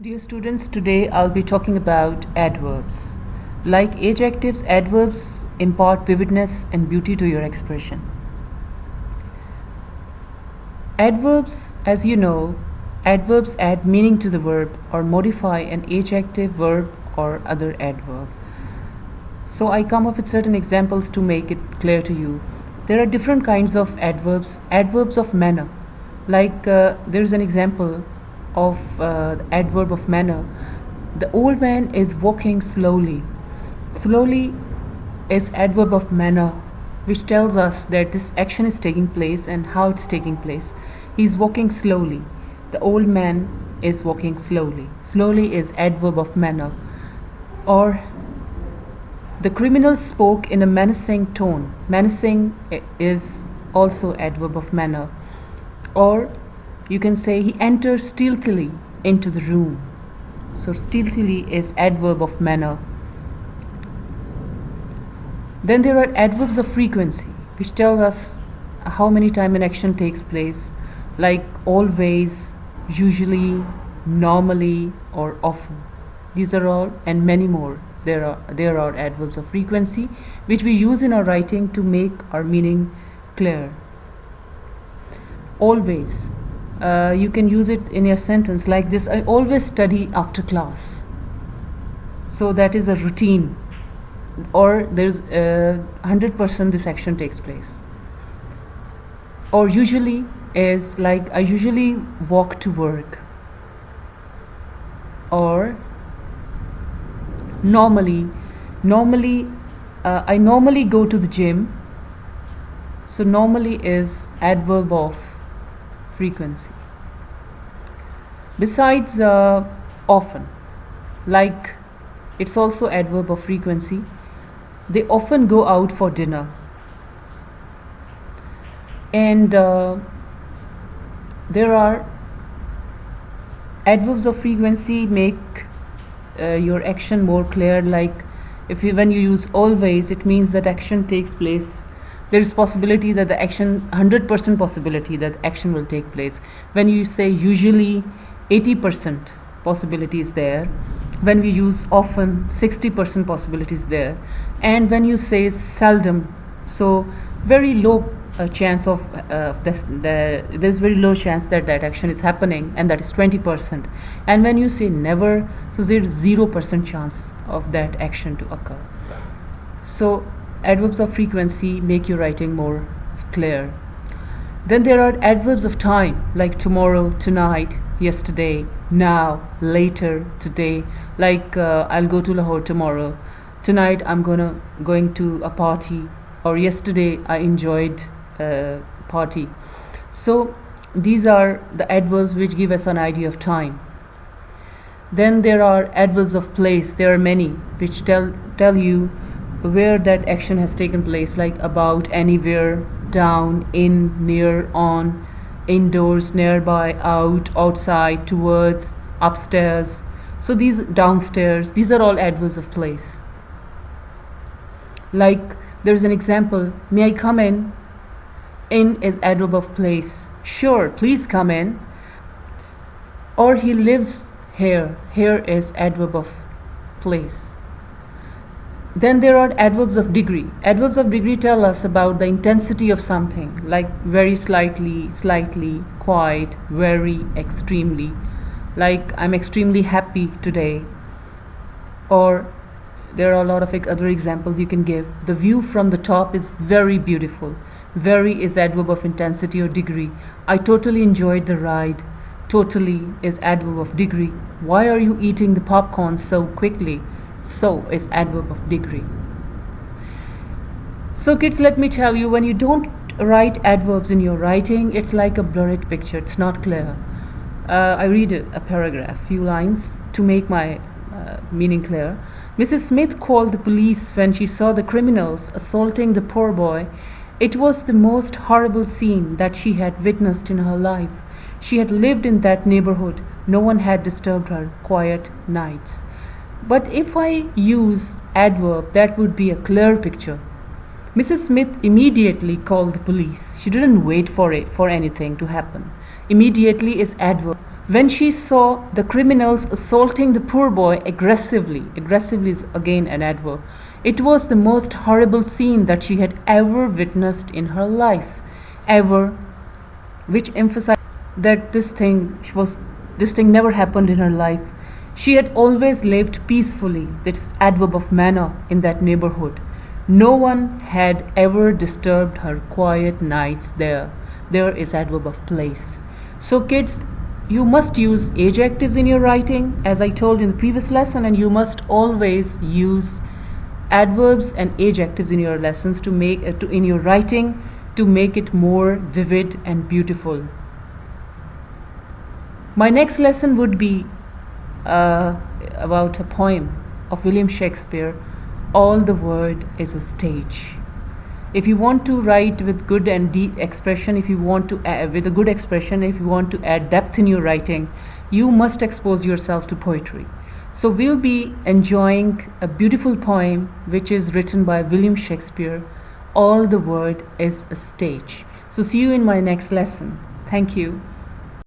Dear students, today I'll be talking about adverbs. Like adjectives, adverbs impart vividness and beauty to your expression. Adverbs, as you know, adverbs add meaning to the verb or modify an adjective, verb or other adverb. So I come up with certain examples to make it clear to you. There are different kinds of adverbs. Adverbs of manner. Like there's an example of adverb of manner. The old man is walking slowly. Slowly is adverb of manner, which tells us that this action is taking place and how it's taking place. He is walking slowly. The old man is walking slowly. Slowly is adverb of manner. Or the criminal spoke in a menacing tone. Menacing is also adverb of manner. Or you can say he entered stealthily into the room. So stealthily is adverb of manner. Then there are adverbs of frequency, which tell us how many times an action takes place, like always, usually, normally, or often. These are all and many more. There are adverbs of frequency which we use in our writing to make our meaning clear. Always. You can use it in your sentence like this: I always study after class. So that is a routine, or there's 100% this action takes place. Or usually is like I usually walk to work. Or normally, I normally go to the gym. So normally is adverb of frequency. Besides often, like it's also adverb of frequency. They often go out for dinner. And there are adverbs of frequency make your action more clear. Like when you use always, it means that action takes place. There is possibility that the action, 100% possibility that action will take place. When you say usually, 80% possibility is there. When we use often, 60% possibility is there. And when you say seldom, so very low chance of there's very low chance that action is happening, and that is 20%. And when you say never, so there's 0% chance of that action to occur. So adverbs of frequency make your writing more clear. Then there are adverbs of time, like tomorrow, tonight, yesterday, now, later, today. Like I'll go to Lahore tomorrow. Tonight I'm going to a party. Or yesterday I enjoyed a party. So these are the adverbs which give us an idea of time. Then there are adverbs of place. There are many which tell you where that action has taken place, like about, anywhere, down, in, near, on, indoors, nearby, out, outside, towards, upstairs. So these downstairs, these are all adverbs of place. Like there's an example: may I come in? In is adverb of place. Sure, please come in. Or he lives here. Here is adverb of place. Then there are adverbs of degree. Adverbs of degree tell us about the intensity of something, like very slightly, slightly, quite, very, extremely. Like I'm extremely happy today. Or there are a lot of other examples you can give. The view from the top is very beautiful. Very is adverb of intensity or degree. I totally enjoyed the ride. Totally is adverb of degree. Why are you eating the popcorn so quickly? So is adverb of degree. So kids, let me tell you, when you don't write adverbs in your writing, it's like a blurred picture. It's not clear. I read a paragraph, few lines, to make my meaning clear. Mrs. Smith called the police when she saw the criminals assaulting the poor boy. It was the most horrible scene that she had witnessed in her life. She had lived in that neighborhood. No one had disturbed her quiet nights. But if I use adverb, that would be a clear picture. Mrs. Smith immediately called the police. She didn't wait for anything to happen. Immediately is adverb. When she saw the criminals assaulting the poor boy aggressively, aggressively is again an adverb, it was the most horrible scene that she had ever witnessed in her life, ever, which emphasized that this thing never happened in her life. She had always lived peacefully, that is adverb of manner, in that neighborhood. No one had ever disturbed her quiet nights there. There is adverb of place. So kids, you must use adjectives in your writing, as I told in the previous lesson, and you must always use adverbs and adjectives in your lessons to make in your writing, to make it more vivid and beautiful. My next lesson would be about a poem of William Shakespeare, All the World is a Stage. If you want to write with good and deep expression, if you want to with a good expression, if you want to add depth in your writing, you must expose yourself to poetry. So we'll be enjoying a beautiful poem which is written by William Shakespeare, All the World is a Stage. So see you in my next lesson. Thank you.